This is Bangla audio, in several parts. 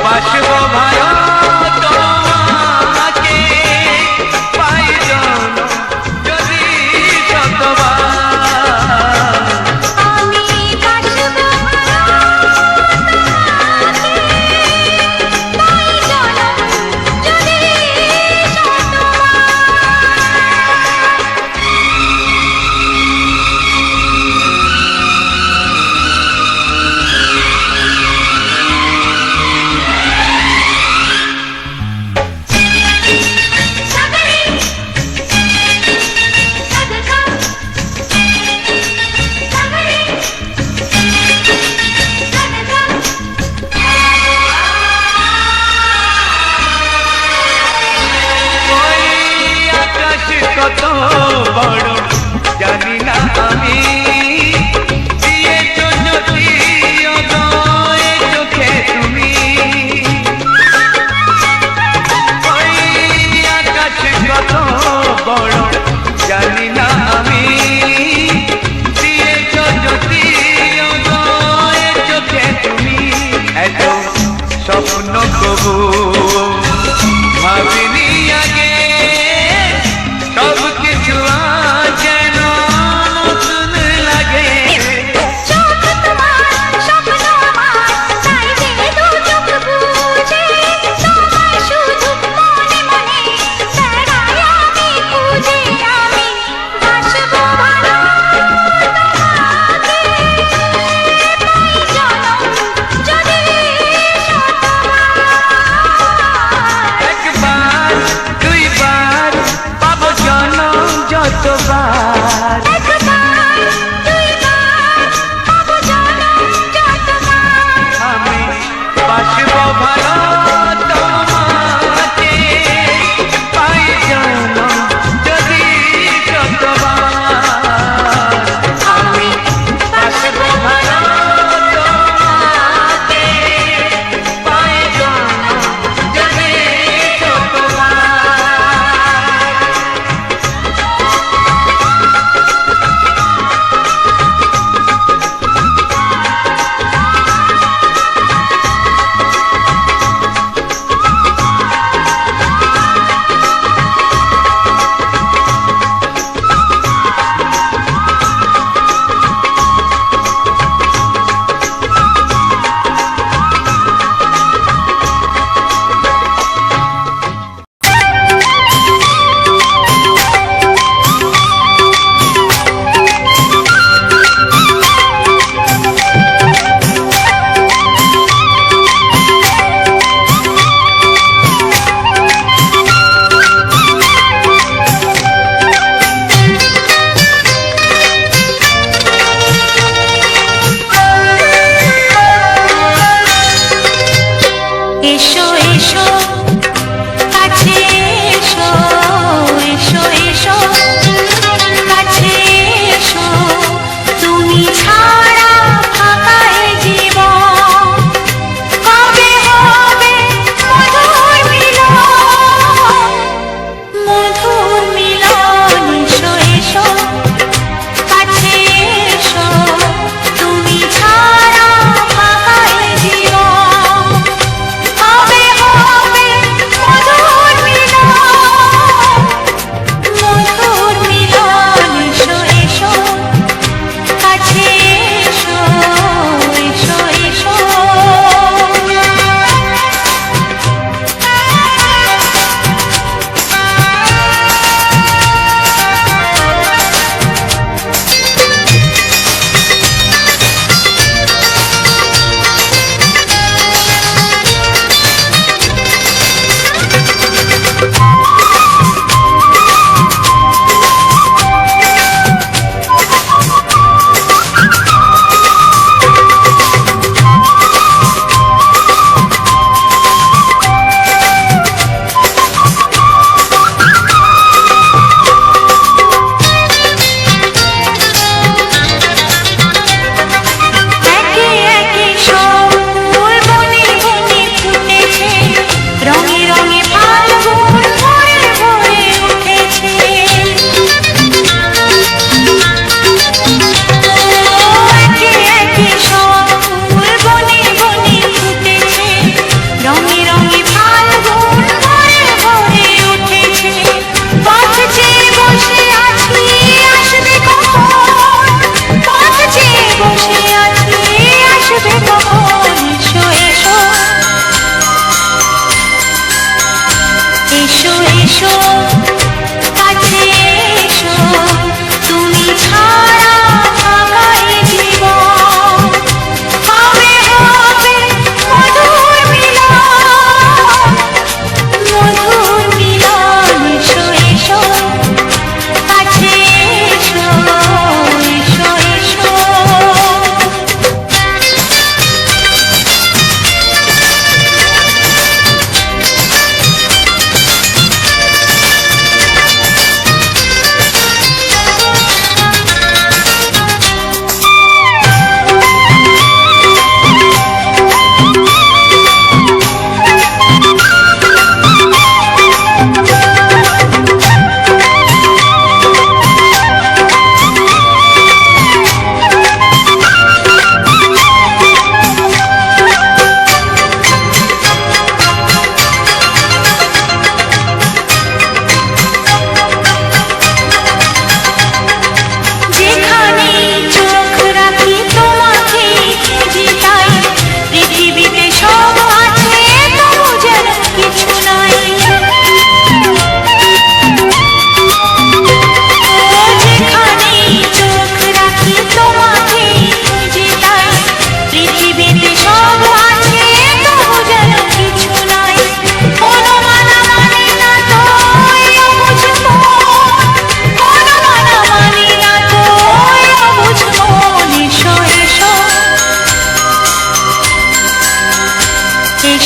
বাসবো ভালো তোমাকে পাই জন যদি শতবার। আমি বাসবো ভালো তোমাকে পাই জন যদি কত বড় জানি না আমি দিয়েছো যদি অদয় চোখে তুমি। ওই আকাশ কত বড় জানি না আমি দিয়েছো যদি অদয় চোখে তুমি। এত স্বপ্ন কবু ভাবিনি আগে সব কিছু যেন নতুন লাগে। চোখ তোমার স্বপ্ন আমার তাই যে দু চোখ বুঝে তোমায় শুধু মনে মনে বেড়াই আমি খুঁজে। আমি বাসবো ভালো তোমাকে পাই জনম যদি শতবার। একবার দুইবার পাবো জনম যতবার। একবার দুইবার পাবো জনম যতবার। আমি বাসবো ভালো তোমাকে পাই জনম যদি শতবার। আমি বাসবো ভালো তোমাকে পাই জনম যদি শতবার। এসো এসো কাছে এসো, এসো এসো কাছে এসো, তুমি ছাড়া ফাঁকা এ জীবন। কবে হবে মধুর মিলন, মধুর মিলন। এসো এসো কাছে এসো, তুমি ছাড়া ফাঁকা এ জীবন। কবে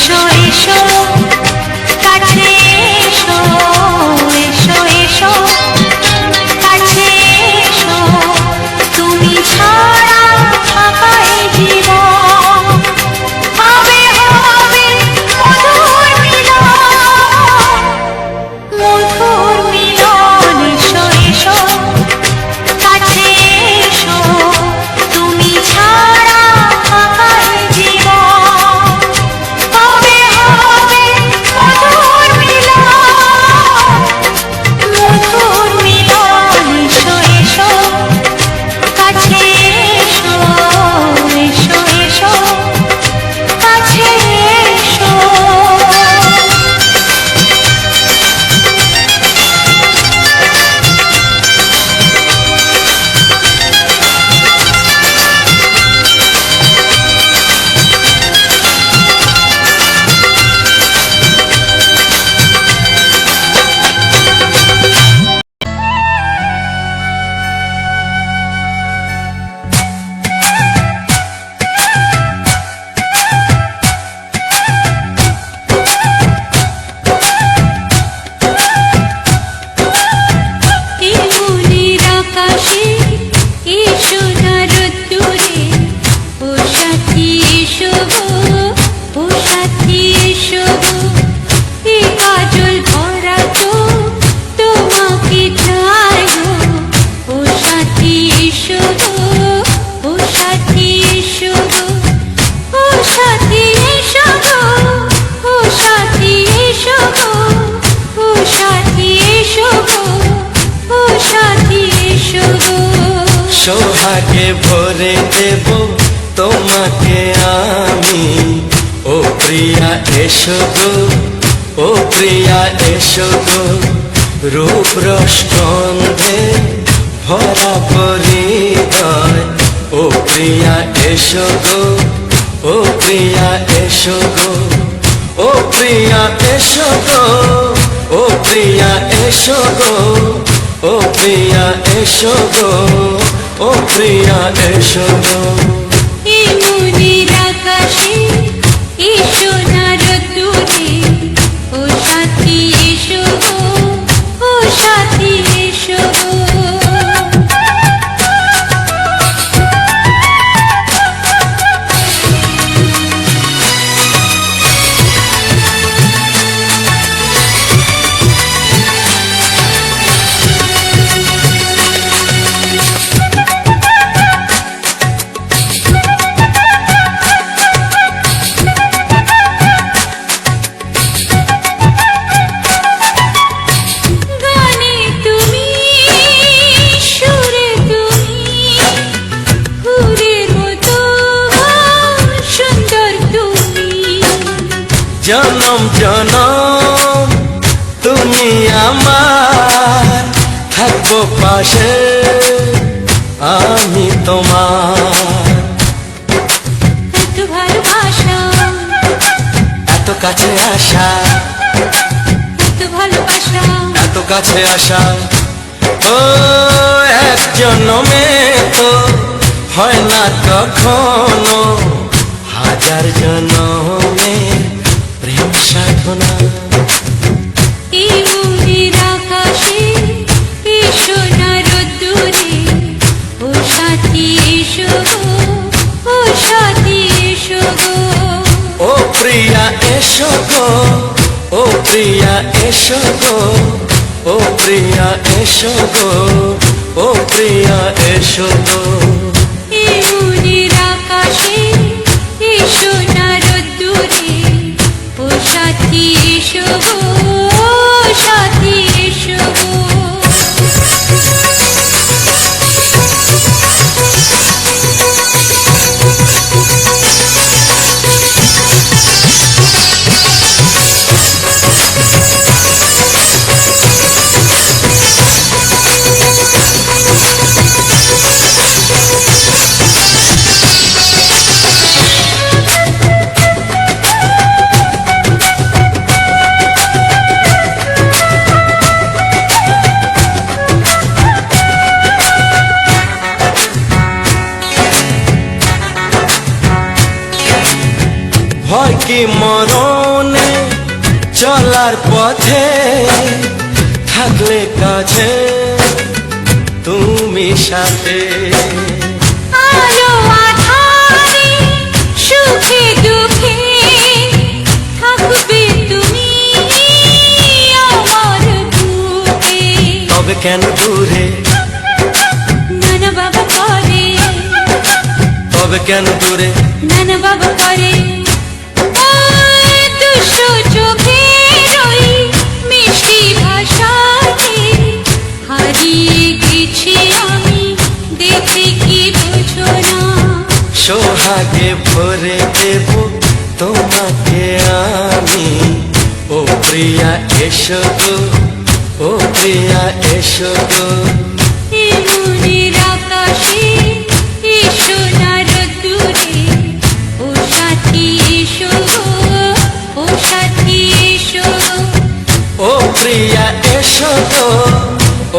এসো এসো কাছে এসো এসো এসো কাছে এসো তুমি ছাড়া ফাঁকা এই জীবন হবে হবে মধুর মিলন মধুর মিলন এসো এসো কাছে এসো তুমি ছাড়া ফাঁকা এই জীবন হবে হবে মধুর মিলন মধুর মিলন এসো এসো কাছে এসো এসো এসো কাছে এসো এই মনের আকাশে এই সোনার রোদ্দুরে ও সাথী এসো গো ও সাথী এসো গো এই কাজল ভরা তো তোমাকে চাই গো ও সাথী এসো গো ও সাথী এসো গো ও সাথী এসো গো ও সাথী এসো গো ও সাথী এসো গো ও সাথী এসো গো সোহাগে ভরে দেব তোমাকে আমি ও প্রিয়া এসো গো ও প্রিয়া এসো গো রূপ রসগন্ধে ভরা পরিদয় ও প্রিয়া এসো গো ও প্রিয়া এসো গো ও প্রিয়া এসো গো ও প্রিয়া এসো গো ও প্রিয়া এসো গো ও প্রিয়া এসো গো এই মনের আকাশে এই সোনার রোদ্দুরে ও সাথী এসো গো ও সাথী এসো গো গানে তুমি সুরে তুমি ফুলের মতো সুন্দর তুমি জনম জনম তুমি আমার থাকবো পাশে আমি তোমার এত ভালোবাসা এত কাছে আসা এত ভালোবাসা এত কাছে আসা ও এক জন্মে তো হয় না কখনো হাজার জন্মে প্রেম সাধনা এই মনের আকাশে এই সোনার রোদ্দুরে ও সাথী এসো গো ও সাথী এসো গো ও প্রিয়া এসো গো ও প্রিয়া এসো গো ও প্রিয়া এসো গো ও প্রিয়া এসো গো এই মনের আকাশে এই সোনার রোদ্দুরে ও সাথী এসো গো ও সাথী এসো গো চলার পথে থাকলে কাছে তুমি সাথে। আলো আঁধারে সুখে দুঃখে থাকবে তুমি আমার বুকে। তবে কেন দূরে, নানা বাবা করে, তবে কেন দূরে, নানা বাবা করে। ওই দুশো চোখের ওই মিষ্টি ভাষাতে হারিয়ে গেছি আমি, দেখে কি বোঝো না। সোহাগে ভরে দেব তোমাকে আমি। ও প্রিয়া এসো গো, ও প্রিয়া এসো গো। এ মনের আকাশে এসো না রোদ্দুরে, ও সাথী এসো গো, ও সাথী এসো গো। ও প্রিয়া এসো গো,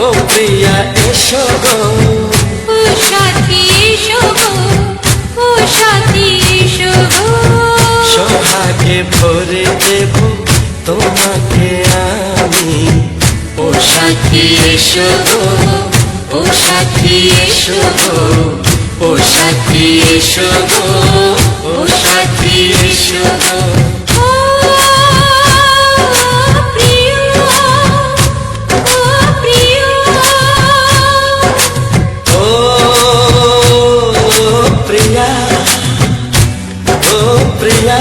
ও প্রিয়া এসো গো। ও সাথী এসো গো, ও সাথী এসো গো। সোহাগে ভরে দেব তোমাকে আমি। ও সাথী এসো গো, ও সাথী এসো গো, ও সাথী এসো গো, ও সাথী এসো গো। ও প্রিয়, ও প্রিয়, ও প্রিয়া, ও প্রিয়া,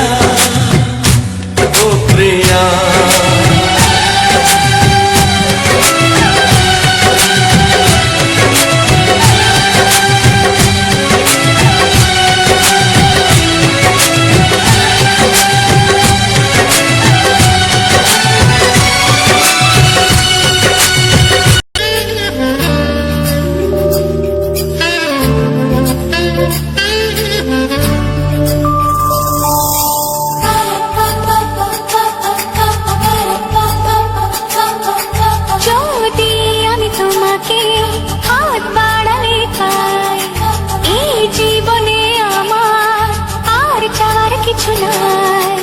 ও প্রিয়া। যদি আমি তোমাকে হাত বাড়ালে পাই, এই জীবনে আমার আর চাওয়ার কিছু নাই।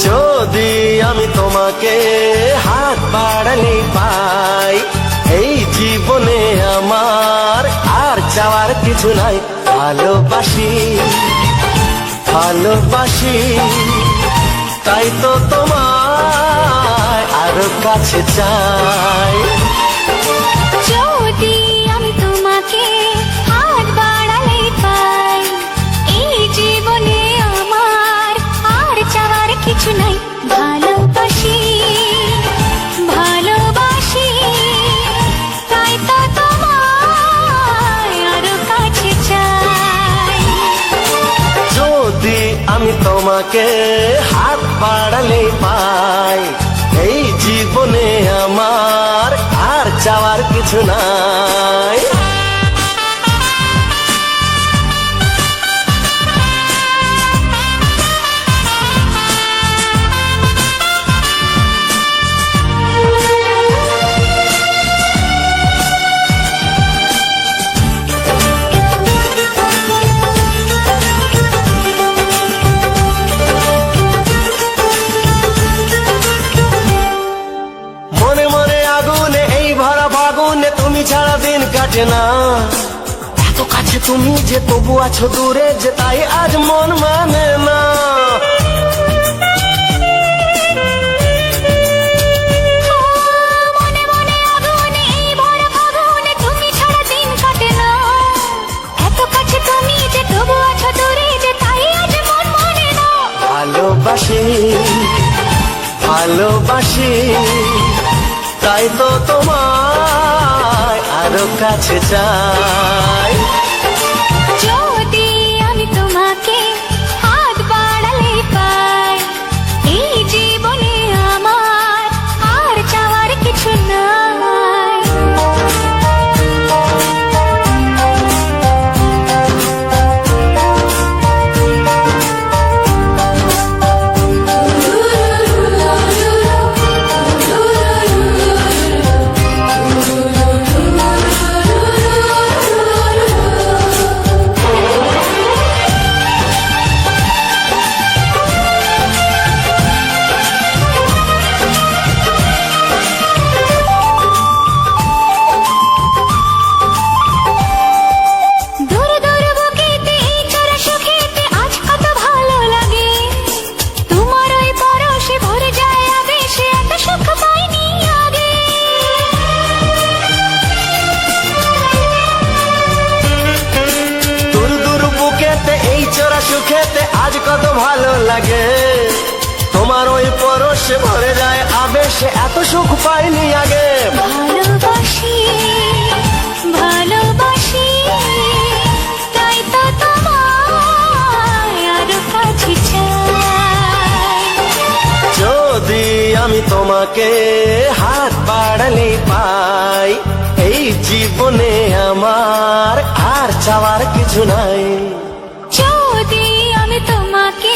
যদি আমি তোমাকে হাত বাড়ালে পাই, এই জীবনে আমার আর চাওয়ার কিছু নাই। ভালোবাসি, ভালোবাসি, তাই তো তোমায় আরো কাছে চাই। যদি আমি তোমাকে হাত বাড়ালে পাই, এই জীবনে আমার আর চাওয়ার কিছু নাই। ভালোবাসি, ভালোবাসি, তাই তো তোমায় আরো কাছে চাই। যদি আমি তোমাকে হাত বাড়ালে পাই, এই জীবনে আমার আর চাওয়ার কিছু নাই। মনে মনে আগুনে এই ভরা ফাগুনে তুমি ছাড়া দিন কাটে না। এত কাছে তুমি যে তবু আছো দূরে, যে তাই আজ মন মানে না। মনে মনে আগুনে এই ভরা ফাগুনে তুমি ছাড়া দিন কাটে না। এত কাছে তুমি যে তবু আছো দূরে, যে তাই আজ মন মানে না। ভালোবাসি, ভালোবাসি, তাই তো তোমায় আরো কাছে চাই। যদি আমি তোমাকে হাত বাড়ালে পাই, এই জীবনে আমার আর চাওয়ার কিছু নাই। রসে ভরে যায় আবেশে, এত সুখ পাইনি আগে। ভালোবাসি ভালোবাসি তাই তো তোমায় আরো কাছে চাই। যদি আমি তোমাকে হাত বাড়ালে পাই, এই জীবনে আমার আর চাওয়ার কিছু নাই। যদি আমি তোমাকে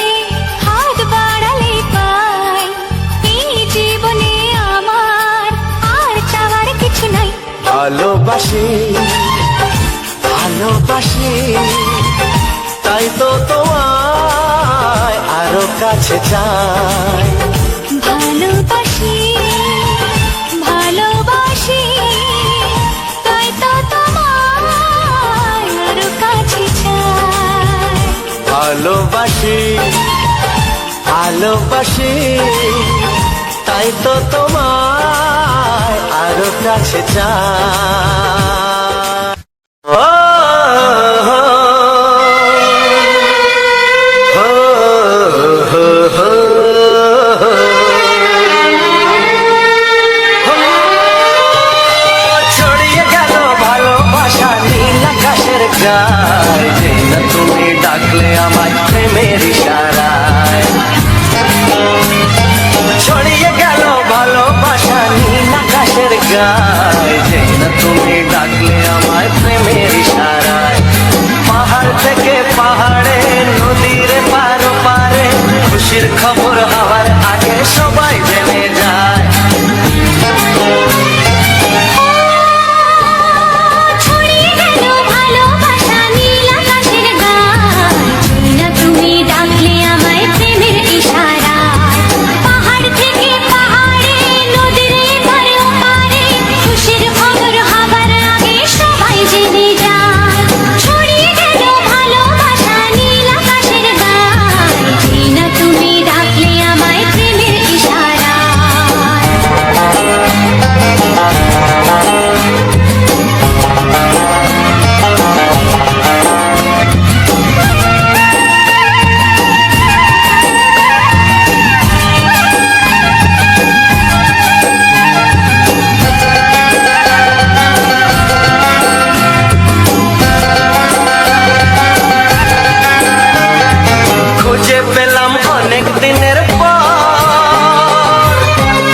হাত বাড়ালে পাই, এই জীবনে আমার আর চাওয়ার কিছু নাই। ভালোবাসি ভালোবাসি তাই তো তোমায় আরো কাছে চাই। ভালোবাসি ভালোবাসি তাই তো তোমায় আরো কাছে চাই। ভালোবাসি ভালোবাসি তাই তো তোমায় আরো কাছে চাই। ও হো, হো, হো, হো, ছড়িয়ে গেল ভালোবাসা নীল আকাশের গায়, যে না তুমি ডাকলে আমায় প্রেমের ইশারায়। ছড়িয়ে গেল ভালোবাসা নীল আকাশের গায়, যে না তুমি ডাকলে আমায় প্রেমের ইশারায়। পাহাড় থেকে পাহাড়ে নদীর পার পারে, খুশির খবর হওয়ার আগে সবাই জেনে যায়। ছড়িয়ে গেল ভালোবাসা নীল আকাশের গায়, না তুমি ডাকলে আমায় প্রেমের ইশারায়। পাহাড় থেকে পাহাড়ে নদীর এপারে ওপারে, খুশির খবর হবার আগে সবাই জেনে যায়। ছড়িয়ে গেল ভালোবাসা নীল আকাশের গায়, না তুমি ডাকলে আমায় প্রেমের ইশারায়। খুঁজে পেলাম অনেক দিনের পর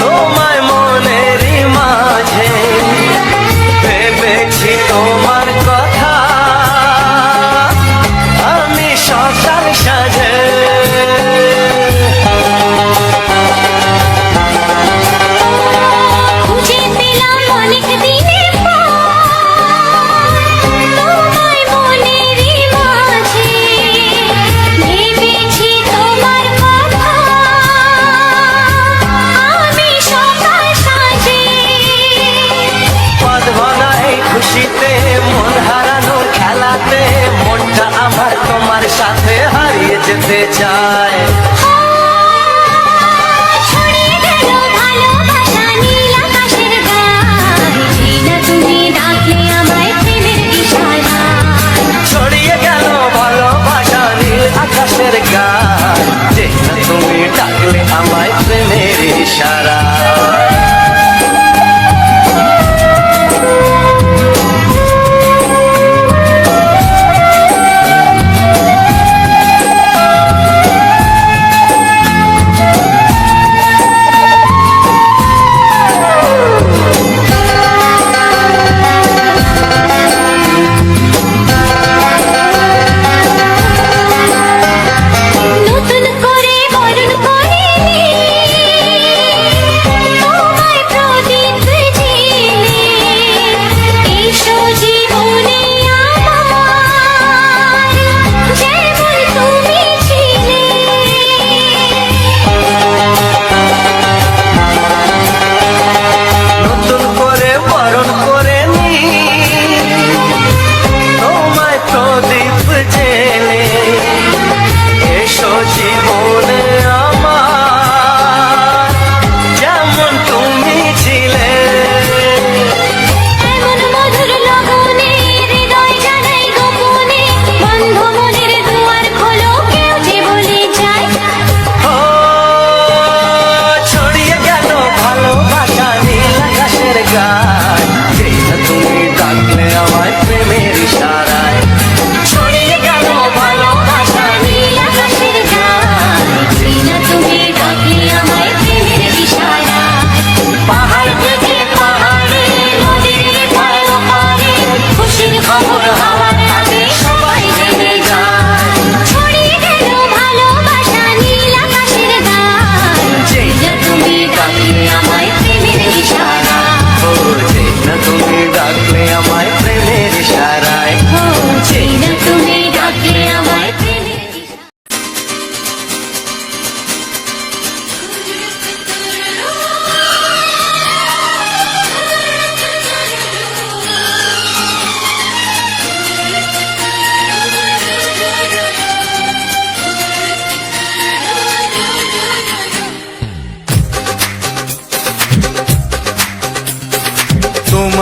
তোমায় মনেরই মাঝে, ভেবেছি তোমার কথা আমি সকাল সাজে। খুঁজে পেলাম অনেক দিনের পর তোমায় মনেরই মাঝে, ভেবেছি তোমার কথা আমি সকাল সাজে। বাঁধবনা এই খুশিতে মন হারানোর খেলাতে, মনটা আমার তোমার সাথে হারিয়ে যেতে চায়। ছড়িয়ে গেল ভালোবাসা নীল আকাশের গায়, না তুমি ডাকলে আমায় প্রেমের ইশারায়। ছড়িয়ে গেল ভালোবাসা নীল আকাশের গায়, যে না তুমি ডাকলে আমায় প্রেমের ইশারা।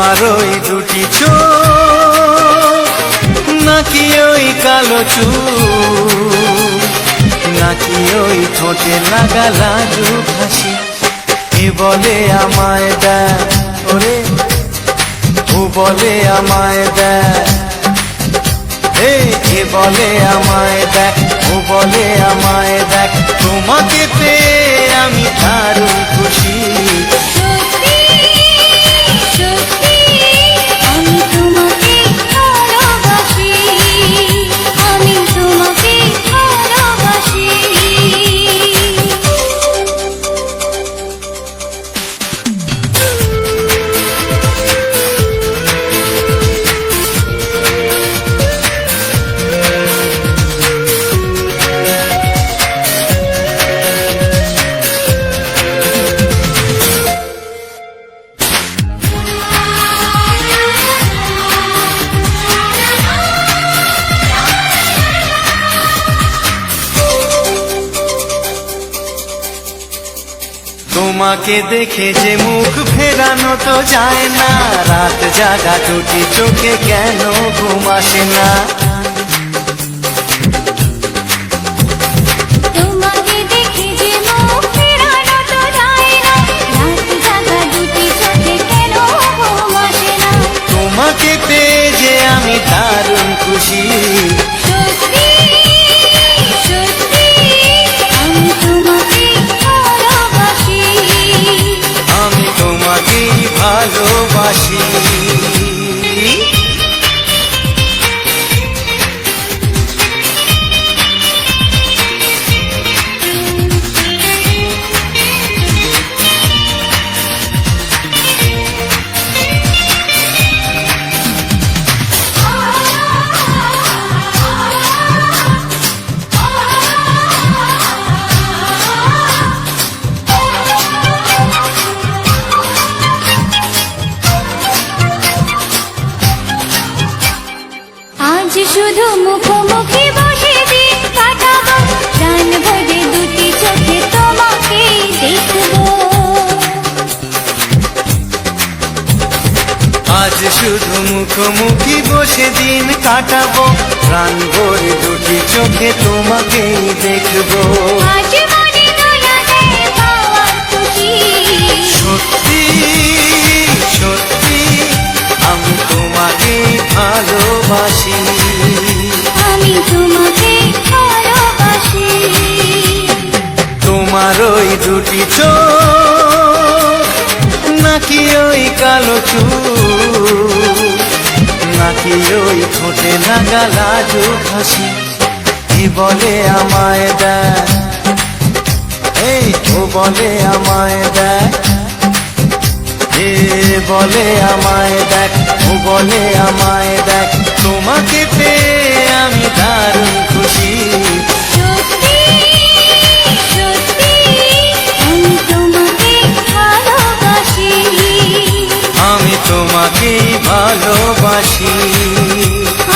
তোমার ওই দুটি চোখ নাকি ওই কালো চুল নাকি ওই ঠোঁটে লাগা লাজু হাসি এ বলে আমায় দেয় ওরে ও বলে আমায় দেয় এ বলে আমায় দেখ ও বলে আমায় দেখ তোমাকে পেয়ে আমি দারুণ খুশি সত্যি সত্যি আমি তোমাকে ভালোবাসি আমি তোমাকে ভালোবাসি তোমাকে দেখে যে মুখ ফেরানো তো যায় না রাত জাগা দুটি চোখে কেন ঘুম আসে না তোমাকে দেখে যে মুখ ফেরানো তো যায় না রাত জাগা দুটি চোখে কেন ঘুম আসে না তোমাকে পেয়ে যে আমি দারুণ খুশি সত্যি সত্যি আমি তোমাকে ভালোবাসি আমি তোমাকেই ভালোবাসি আজ শুধু মুখোমুখি বসে দিন কাটাবো প্রাণ ভরে দুটি চোখে তোমাকে দেখবো আজ শুধু মুখোমুখি বসে দিন কাটাবো প্রাণ ভরে দুটি চোখে তোমাকেই দেখবো আজ মনে দোলাতে পাওয়ার খুশি সত্যি সত্যি আমি তোমাকেই ভালোবাসি আমি তোমাকে ভালোবাসি তোমার ওই দুটি চোখ নাকি ওই কালো চুল নাকি ওই ঠোঁটে লাগা লাজু হাসি কি বলে আমায় দেয় এই ও বলে আমায় দেয় এ বলে আমায় দেখ ও বলে আমায় দেখ তোমাকে পেয়ে আমি দারুণ খুশি সত্যি সত্যি আমি তোমাকে ভালোবাসি আমি তোমাকেই ভালোবাসি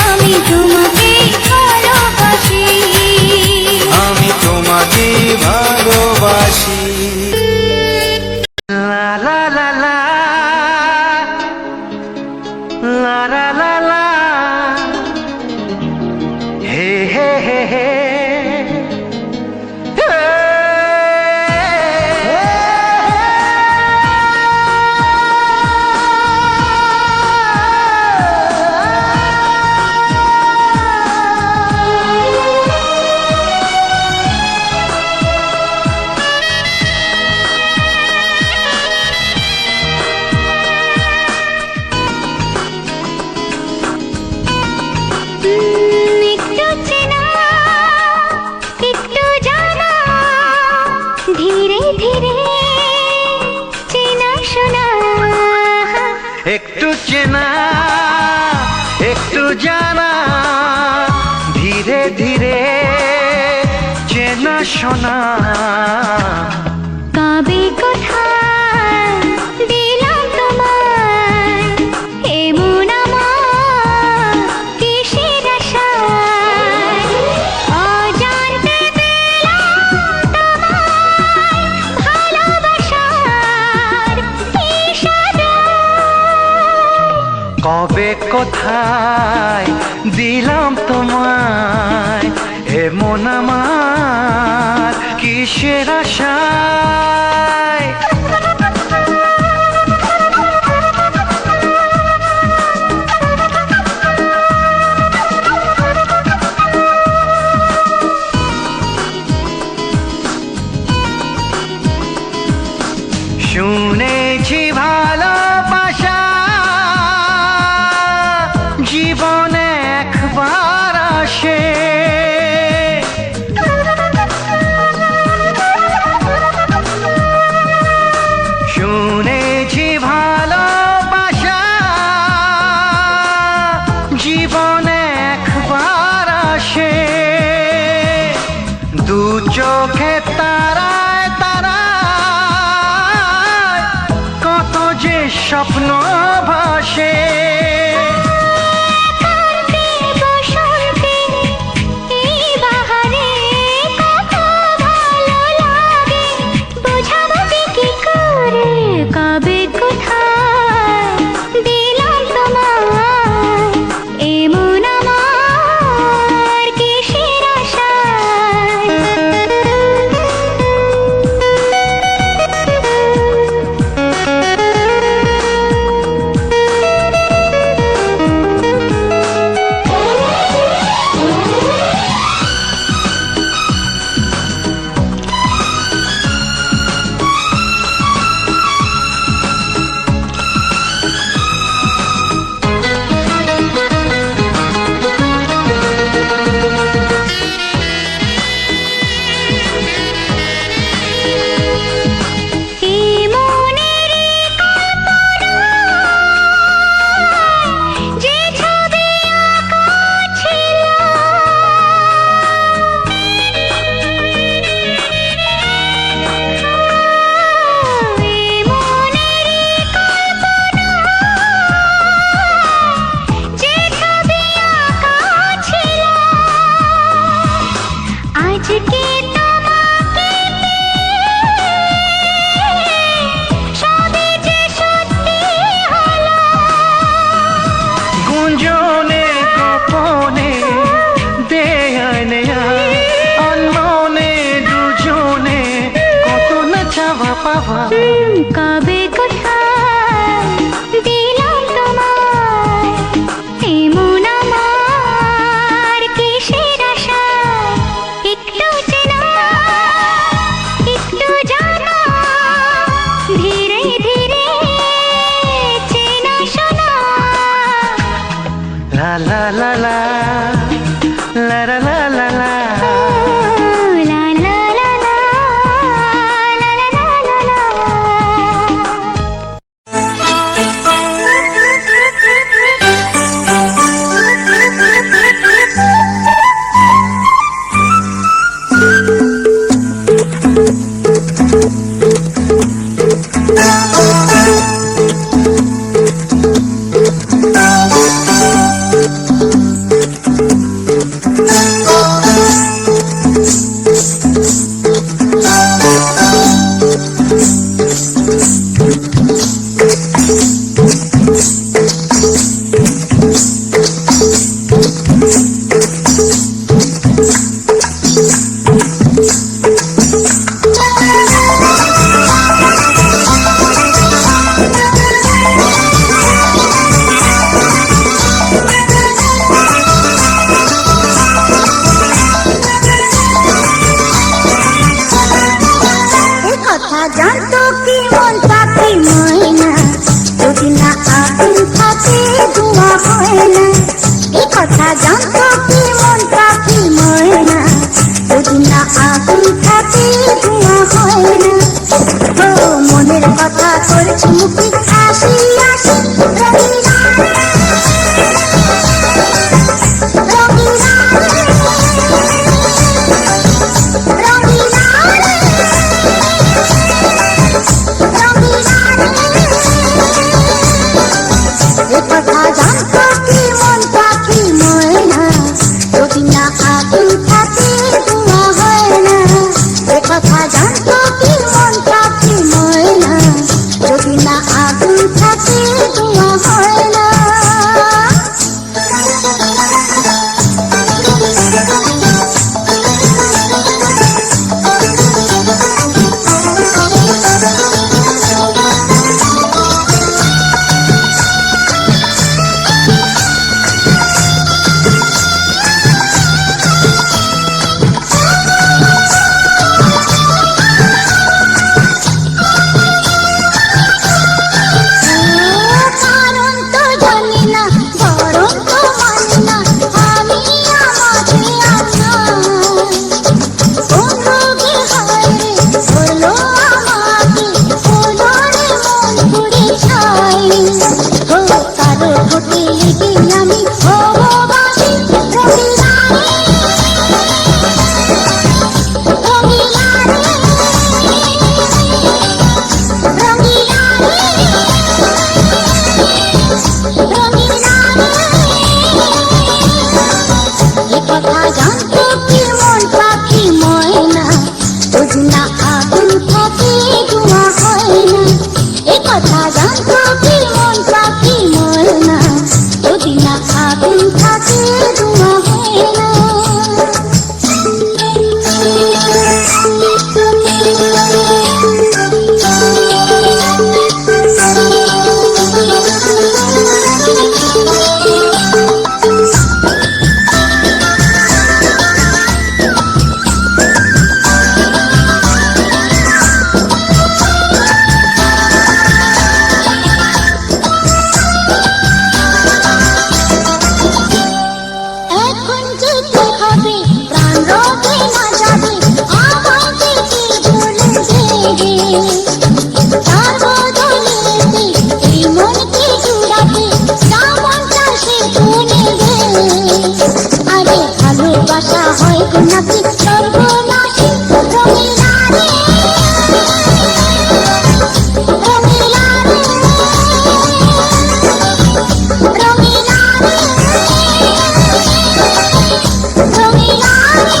আমি তোমাকে ভালোবাসি আমি তোমাকেই ভালোবাসি লা লা লা লা লা লা লা লা হে হে হে হে একটু চেনা একটু জানা ধীরে ধীরে চেনা শোনা একটু চেনা একটু জানা ধীরে ধীরে চেনা শোনা কবে কোথায় দিলাম তোমায় এমন আমার কিসের আশায় অজান্তে পেলাম তোমায় ভালোবাসার ইশারা কোথায় দিলাম তোমায় এ মন আমার কিসের আশায় শুনেছি ভালোবাসা জীবনে একবার আসে শুনেছি ভালোবাসা জীবনে একবার আসে দু চোখে তারায় তারায় কত যে স্বপ্ন ভাসে কান্তি বসন্তে এই বাহারে কত ভালো লাগে বোঝাবো যে কি করে কবে কোথায় দিলাম তোমায় এমন আমার কিসের আজকে তোমাকে সবে যে সত্যি হলো গুঞ্জনে গোপনে দেয়ানে অনমনে দুজনে কত না চাওয়া পাওয়া কবে কোথায় দিলাম তোমায় এমন আমার কিসের আশায় একটু চেনা নাকি সর্বনাশী রঙিলা রে রঙিলা রে রঙিলা রে রঙিলা রে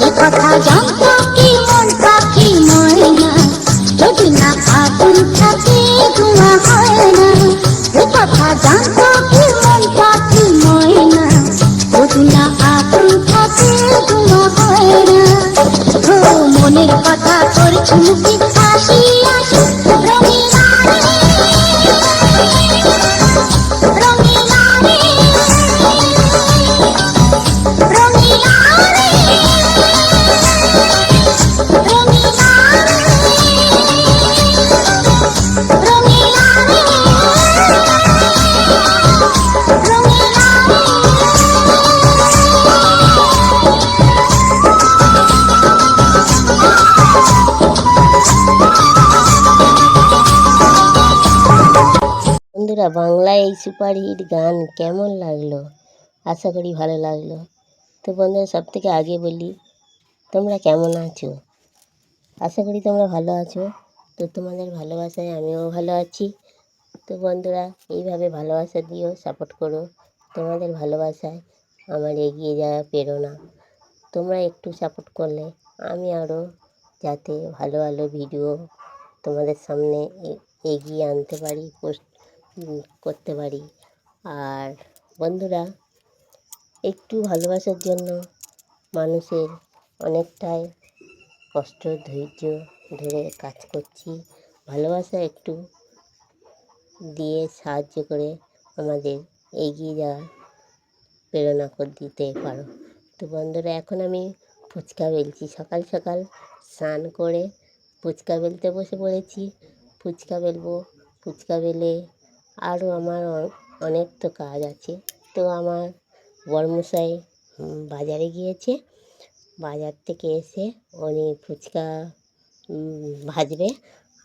এ কথা জানতো কি মন পাখি ময়না যদি না আগুন থাকে ধোঁয়া হয় না এ কথা জানতো কি মন পাখি ময়না যদি না আগুন থাকে ধোঁয়া হয় না ও মনের কথা করছি মুখে হাসি হাসি রঙিলা রে রঙিলা রে রঙিলা রে রঙিলা রঙিলা রঙিলা বন্ধুরা, বাংলায় এই সুপার হিট গান কেমন লাগলো? আশা করি ভালো লাগলো। তো বন্ধুরা, সব থেকে আগে বলি, তোমরা কেমন আছো? আশা করি তোমরা ভালো আছো। তো তোমাদের ভালোবাসায় আমিও ভালো আছি। তো বন্ধুরা, এইভাবে ভালোবাসা দিও, সাপোর্ট করো। তোমাদের ভালোবাসায় আমার এগিয়ে যাওয়া প্রেরণা। তোমরা একটু সাপোর্ট করলে আমি আরও যাতে ভালো ভালো ভিডিও তোমাদের সামনে এগিয়ে আনতে পারি, পোস্ট করতে পারি। আর বন্ধুরা, একটু ভালোবাসার জন্য মানুষের অনেকটাই কষ্ট ধৈর্য ধরে কাজ করছি। ভালোবাসা একটু দিয়ে সাহায্য করে আমাদের এগিয়ে যাওয়ার প্রেরণা করে দিতে পারো। তো বন্ধুরা, এখন আমি ফুচকা বেলছি। সকাল সকাল স্নান করে ফুচকা বেলতে বসে পড়েছি। ফুচকা বেলবো। ফুচকা বেলে আরও আমার অনেক তো কাজ আছে। তো আমার বড়মশাই বাজারে গিয়েছে। বাজার থেকে এসে উনি ফুচকা ভাজবে,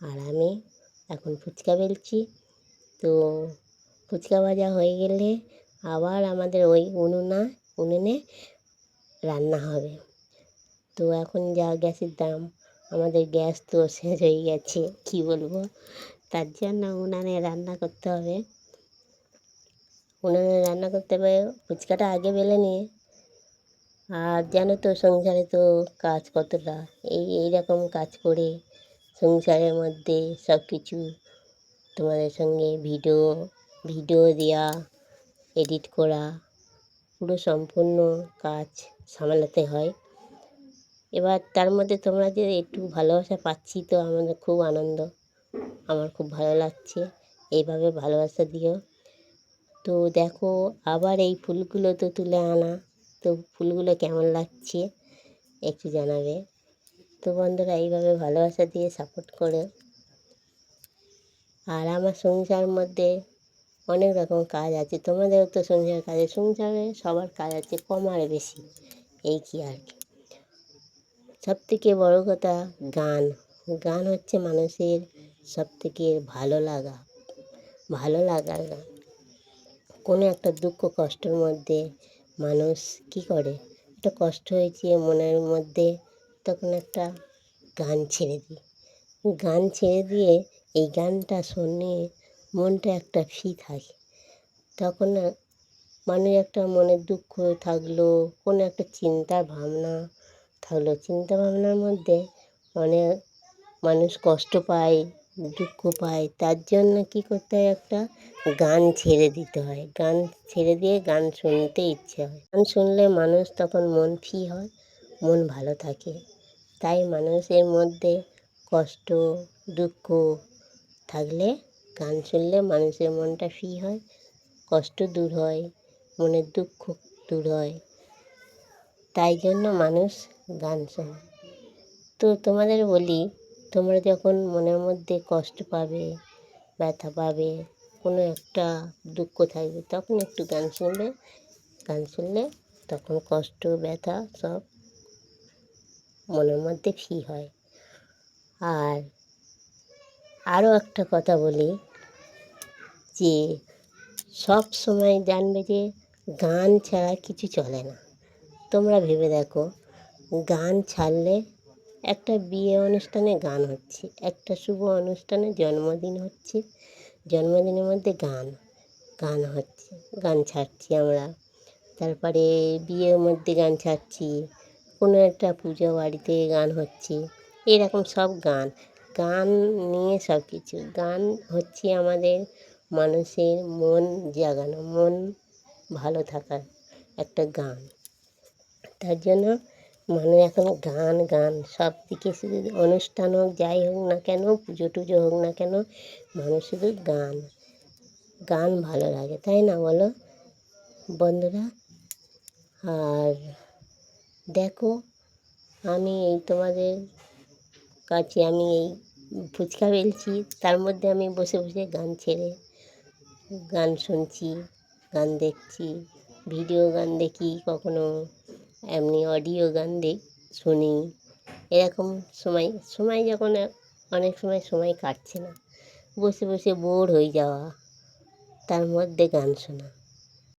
আর আমি এখন ফুচকা বেলছি। তো ফুচকা ভাজা হয়ে গেলে আবার আমাদের ওই উনুনে রান্না হবে। তো এখন যা গ্যাসের দাম, আমাদের গ্যাস তো শেষ হয়ে গেছে, কী বলবো। তার জন্য উনানে রান্না করতে হবে। উনানে রান্না করতে হবে, ফুচকাটা আগে বেলে নিয়ে। আর জানো তো সংসারে তো কাজ কতটা, এইরকম কাজ করে সংসারের মধ্যে সব কিছু তোমাদের সঙ্গে ভিডিও দেওয়া, এডিট করা, পুরো সম্পূর্ণ কাজ সামলাতে হয়। এবার তার মধ্যে তোমরা যে একটু ভালোবাসা পাচ্ছি, তো আমাদের খুব আনন্দ, আমার খুব ভালো লাগছে। এইভাবে ভালোবাসা দিও। তো দেখো, আবার এই ফুলগুলো তো তুলে আনা। তো ফুলগুলো কেমন লাগছে একটু জানাবে। তো বন্ধুরা, এইভাবে ভালোবাসা দিয়ে সাপোর্ট করে। আর আমার সংসারের মধ্যে অনেক রকম কাজ আছে। তোমাদেরও তো সংসারে সবার কাজ আছে, কম আর বেশি, এই কি আর কি। সবথেকে বড় কথা, গান হচ্ছে মানুষের সবথেকে ভালো লাগার গান। কোনো একটা দুঃখ কষ্টের মধ্যে মানুষ কী করে, একটা কষ্ট হয়েছে মনের মধ্যে, তখন একটা গান ছেড়ে দিয়ে এই গানটা শুনে মনটা একটা ফ্রি থাকে। তখন মানে একটা মনের দুঃখ থাকলো, কোনো একটা চিন্তা ভাবনার মধ্যে অনেক মানুষ কষ্ট পায়, দুঃখ পায়। তার জন্য কী করতে হয়, একটা গান ছেড়ে দিতে হয়। গান ছেড়ে দিয়ে গান শুনতে ইচ্ছে হয়। গান শুনলে মানুষ তখন মন ফ্রি হয়, মন ভালো থাকে। তাই মানুষের মধ্যে কষ্ট দুঃখ থাকলে গান শুনলে মানুষের মনটা ফ্রি হয়, কষ্ট দূর হয়, মনের দুঃখ দূর হয়। তাই জন্য মানুষ গান শোনে। তো তোমাদের বলি, তোমরা যখন মনের মধ্যে কষ্ট পাবে, ব্যথা পাবে, কোনো একটা দুঃখ থাকবে, তখন একটু গান শুনলে তখন কষ্ট ব্যথা সব মনের মধ্যে ফ্রি হয়। আর আরও একটা কথা বলি, যে সব সময় জানবে যে গান ছাড়া কিছু চলে না। তোমরা ভেবে দেখো, গান ছাড়লে একটা বিয়ে অনুষ্ঠানে গান হচ্ছে, একটা শুভ অনুষ্ঠানে জন্মদিন হচ্ছে, জন্মদিনের মধ্যে গান গান হচ্ছে, গান ছাড়ছি আমরা। তারপরে বিয়ের মধ্যে গান ছাড়ছি, কোনো একটা পুজো বাড়িতে গান হচ্ছে, এরকম সব গান। গান নিয়ে সব কিছু। গান হচ্ছে আমাদের মানুষের মন জাগানো, মন ভালো থাকার একটা গান। তার জন্য মানুষ এখন গান গান সব দিকে, শুধু অনুষ্ঠান হোক যাই হোক না কেন, পুজো টুজো হোক না কেন, মানুষ শুধু গান গান ভালো লাগে, তাই না বলো বন্ধুরা? আর দেখো, আমি এই তোমাদের কাছে আমি এই ফুচকা বেলছি, তার মধ্যে আমি বসে বসে গান ছেড়ে গান শুনছি, গান দেখছি, ভিডিও গান দেখি, কখনো এমনি অডিও গান শুনি। এরকম সময় সময় যখন অনেক সময় কাটছে না, বসে বসে বোর হয়ে যাওয়া, তার মধ্যে গান শোনা।